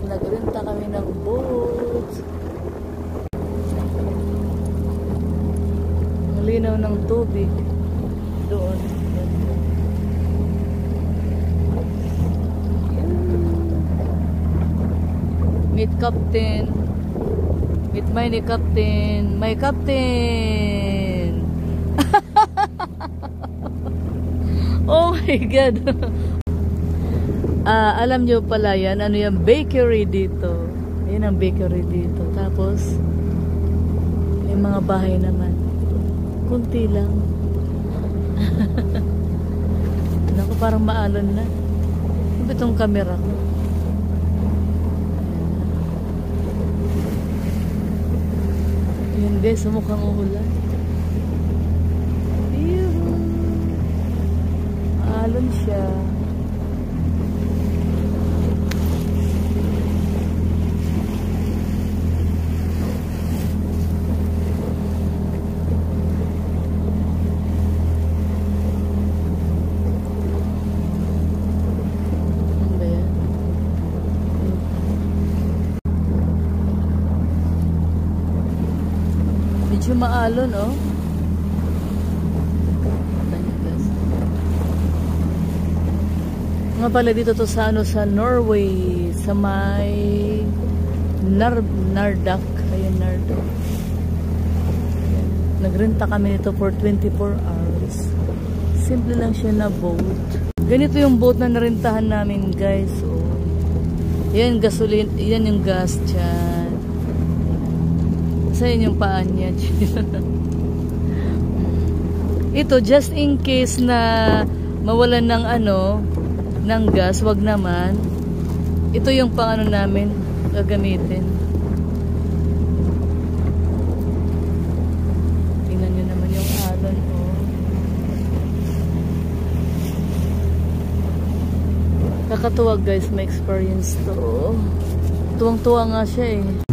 nagrenta kami ng boat. Malinaw ng tubig doon. Meet Captain. Meet my Captain. My Captain. Oh my God. Alam nyo pala yan, ano yung bakery dito. Ayan ang bakery dito. Tapos, may mga bahay naman. Kunti lang. Naku, parang maalon na. Ano itong camera ko? Ayan guys, mukhang uulan. Maalon siya. Medyo maalon, oh. Nga pala dito to sa ano, sa Norway, sa may Nardak. Ayun, Nardak. Nagrenta kami nito for 24 hours. Simple lang siya na boat. Ganito yung boat na narentahan namin, guys. So, yan gasoline, yan yung gas dyan. Saan yung paan niya? Ito, just in case na mawalan ng ano, ng gas, wag naman. Ito yung pang ano namin gagamitin. Tingnan nyo naman yung alon, oh. Kakatuwa guys, may experience to. Tuwang-tuwa nga siya eh.